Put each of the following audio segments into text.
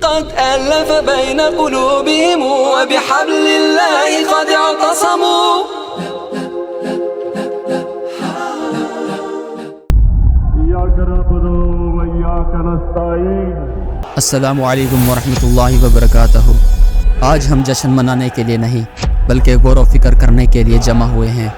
قد ألف بين قلوبهم وبحبل الله قد اعتصموا. السلام علیکم ورحمۃ اللہ وبرکاتہ۔ آج ہم جشن منانے کے لیے نہیں بلکہ غور و فکر کرنے کے لیے جمع ہوئے ہیں۔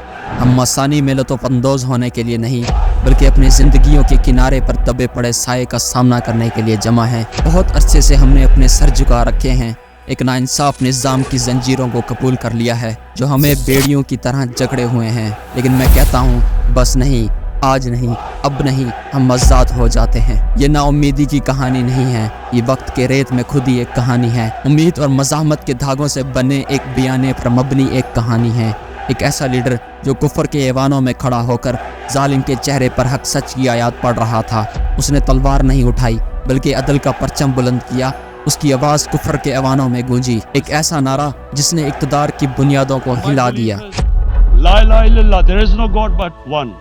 ہم مسانی میں لطف اندوز ہونے کے لیے نہیں بلکہ اپنی زندگیوں کے کنارے پر دبے پڑے سائے کا سامنا کرنے کے لیے جمع ہیں۔ بہت عرصے سے ہم نے اپنے سر جھکا رکھے ہیں، ایک ناانصاف نظام کی زنجیروں کو قبول کر لیا ہے جو ہمیں بیڑیوں کی طرح جکڑے ہوئے ہیں، لیکن میں کہتا ہوں بس نہیں، آج نہیں، اب نہیں، ہم آزاد ہو جاتے ہیں۔ یہ نا امیدی کی کہانی نہیں ہے، یہ وقت کے ریت میں خود ہی ایک کہانی ہے، امید اور مزاحمت کے دھاگوں سے بنے ایک بیانے پر مبنی ایک کہانی ہے۔ ایک ایسا لیڈر جو کفر کے ایوانوں میں کھڑا ہو کر ظالم کے چہرے پر حق سچ کی آیات پڑھ رہا تھا۔ اس نے تلوار نہیں اٹھائی بلکہ عدل کا پرچم بلند کیا۔ اس کی آواز کفر کے ایوانوں میں گونجی، ایک ایسا نعرہ جس نے اقتدار کی بنیادوں کو ہلا دیا۔ لا الہ الا اللہ، there is no God but one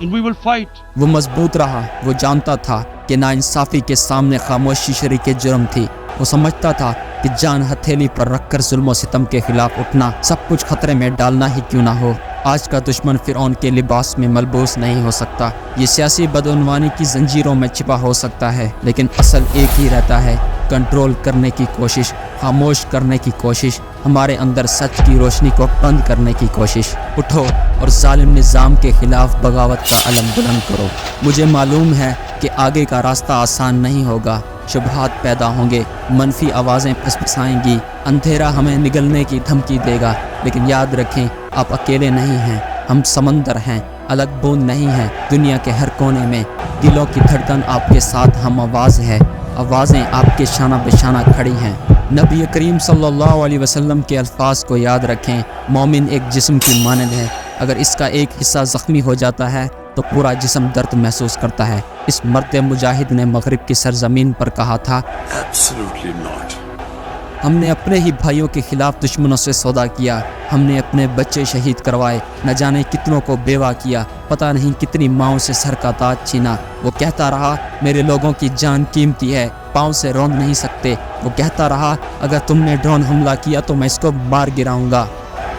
and we will fight۔ وہ مضبوط رہا، وہ جانتا تھا کہ ناانصافی کے سامنے خاموشی شریک جرم تھی۔ وہ سمجھتا تھا کہ جان ہتھیلی پر رکھ کر ظلم و ستم کے خلاف اٹھنا، سب کچھ خطرے میں ڈالنا ہی کیوں نہ ہو۔ آج کا دشمن فرعون کے لباس میں ملبوس نہیں ہو سکتا، یہ سیاسی بدعنوانی کی زنجیروں میں چھپا ہو سکتا ہے، لیکن اصل ایک ہی رہتا ہے: کنٹرول کرنے کی کوشش، خاموش کرنے کی کوشش، ہمارے اندر سچ کی روشنی کو بند کرنے کی کوشش۔ اٹھو اور ظالم نظام کے خلاف بغاوت کا علم بلند کرو۔ مجھے معلوم ہے کہ آگے کا راستہ آسان نہیں ہوگا، شبہات پیدا ہوں گے، منفی آوازیں پھسپھسائیں گی، اندھیرا ہمیں نگلنے کی دھمکی دے گا، لیکن یاد رکھیں آپ اکیلے نہیں ہیں، ہم سمندر ہیں، الگ بوند نہیں ہیں۔ دنیا کے ہر کونے میں دلوں کی دھڑکن آپ کے ساتھ ہم آواز ہے، آوازیں آپ کے شانہ بہ شانہ کھڑی ہیں۔ نبی کریم صلی اللہ علیہ وسلم کے الفاظ کو یاد رکھیں: مومن ایک جسم کی مانند ہے، اگر اس کا ایک حصہ زخمی ہو جاتا ہے تو پورا جسم درد محسوس کرتا ہے۔ اس مرد مجاہد نے مغرب کی سرزمین پر کہا تھا: Absolutely not۔ ہم نے اپنے ہی بھائیوں کے خلاف دشمنوں سے سودا کیا، ہم نے اپنے بچے شہید کروائے، نہ جانے کتنوں کو بیوہ کیا، پتہ نہیں کتنی ماؤں سے سر کا تاج چھینا۔ وہ کہتا رہا میرے لوگوں کی جان قیمتی ہے، پاؤں سے روند نہیں سکتے۔ وہ کہتا رہا اگر تم نے ڈرون حملہ کیا تو میں اس کو مار گراؤں گا۔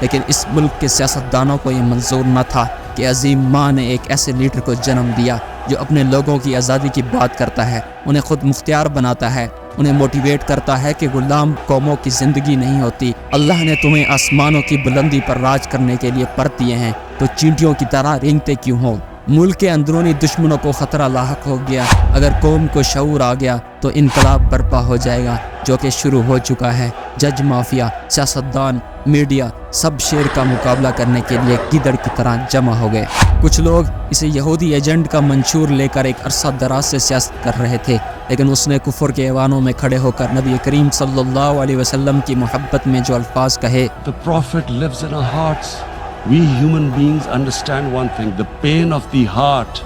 لیکن اس ملک کے سیاستدانوں کو یہ منظور نہ تھا کہ عظیم ماں نے ایک ایسے لیڈر کو جنم دیا جو اپنے لوگوں کی آزادی کی بات کرتا ہے، انہیں خود مختار بناتا ہے، انہیں موٹیویٹ کرتا ہے کہ غلام قوموں کی زندگی نہیں ہوتی۔ اللہ نے تمہیں آسمانوں کی بلندی پر راج کرنے کے لیے پر دیے ہیں، تو چینٹیوں کی طرح رینگتے کیوں ہو؟ ملک کے اندرونی دشمنوں کو خطرہ لاحق ہو گیا، اگر قوم کو شعور آ گیا تو انقلاب برپا ہو جائے گا، جو کہ شروع ہو چکا ہے۔ جج مافیا، سیاستدان، میڈیا سب شیر کا مقابلہ کرنے کے لیے گیدڑ کی طرح جمع ہو گئے۔ کچھ لوگ اسے یہودی ایجنٹ کا منشور لے کر ایک عرصہ دراز سے سیاست کر رہے تھے، لیکن اس نے کفر کے ایوانوں میں کھڑے ہو کر نبی کریم صلی اللہ علیہ وسلم کی محبت میں جو الفاظ کہے: The Prophet lives in our hearts۔ We human beings understand one thing: the pain of the heart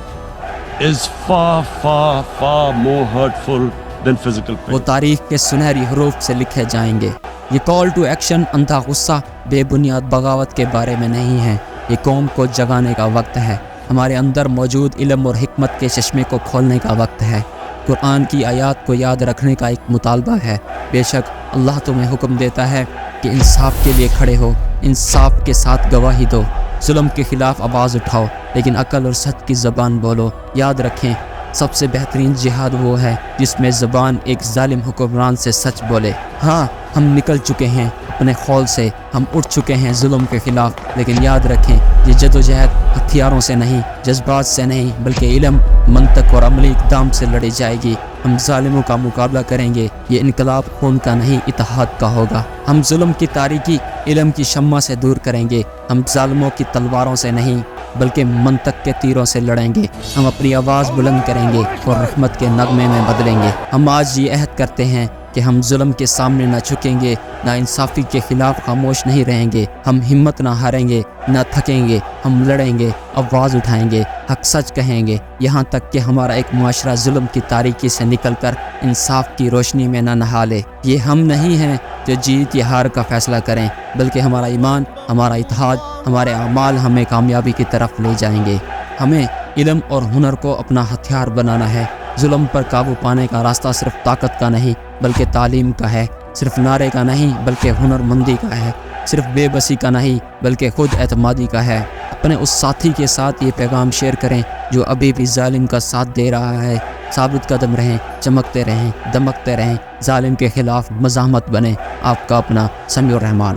is far, far, far more hurtful than physical pain۔ وہ تاریخ کے سنہری حروف سے لکھے جائیں گے۔ یہ کال ٹو ایکشن اندھا غصہ، بے بنیاد بغاوت کے بارے میں نہیں ہے، یہ قوم کو جگانے کا وقت ہے، ہمارے اندر موجود علم اور حکمت کے چشمے کو کھولنے کا وقت ہے، قرآن کی آیات کو یاد رکھنے کا ایک مطالبہ ہے۔ بے شک اللہ تمہیں حکم دیتا ہے کہ انصاف کے لیے کھڑے ہو، انصاف کے ساتھ گواہی دو، ظلم کے خلاف آواز اٹھاؤ، لیکن عقل اور سچ کی زبان بولو۔ یاد رکھیں سب سے بہترین جہاد وہ ہے جس میں زبان ایک ظالم حکمران سے سچ بولے۔ ہاں ہم نکل چکے ہیں اپنے خول سے، ہم اٹھ چکے ہیں ظلم کے خلاف، لیکن یاد رکھیں یہ جدوجہد ہتھیاروں سے نہیں، جذبات سے نہیں، بلکہ علم، منطق اور عملی اقدام سے لڑی جائے گی۔ ہم ظالموں کا مقابلہ کریں گے، یہ انقلاب خون کا نہیں اتحاد کا ہوگا۔ ہم ظلم کی تاریکی علم کی شمع سے دور کریں گے، ہم ظالموں کی تلواروں سے نہیں بلکہ منطق کے تیروں سے لڑیں گے۔ ہم اپنی آواز بلند کریں گے اور رحمت کے نغمے میں بدلیں گے۔ ہم آج یہ عہد کرتے ہیں کہ ہم ظلم کے سامنے نہ جھکیں گے، نہ انصافی کے خلاف خاموش نہیں رہیں گے، ہم ہمت نہ ہاریں گے، نہ تھکیں گے، ہم لڑیں گے، آواز اٹھائیں گے، حق سچ کہیں گے، یہاں تک کہ ہمارا ایک معاشرہ ظلم کی تاریکی سے نکل کر انصاف کی روشنی میں نہ نہا لے۔ یہ ہم نہیں ہیں جو جیت یا ہار کا فیصلہ کریں، بلکہ ہمارا ایمان، ہمارا اتحاد، ہمارے اعمال ہمیں کامیابی کی طرف لے جائیں گے۔ ہمیں علم اور ہنر کو اپنا ہتھیار بنانا ہے، ظلم پر قابو پانے کا راستہ صرف طاقت کا نہیں بلکہ تعلیم کا ہے، صرف نعرے کا نہیں بلکہ ہنر مندی کا ہے، صرف بے بسی کا نہیں بلکہ خود اعتمادی کا ہے۔ اپنے اس ساتھی کے ساتھ یہ پیغام شیئر کریں جو ابھی بھی ظالم کا ساتھ دے رہا ہے۔ ثابت قدم رہیں، چمکتے رہیں، دمکتے رہیں، ظالم کے خلاف مزاحمت بنیں۔ آپ کا اپنا سمیع الرحمان۔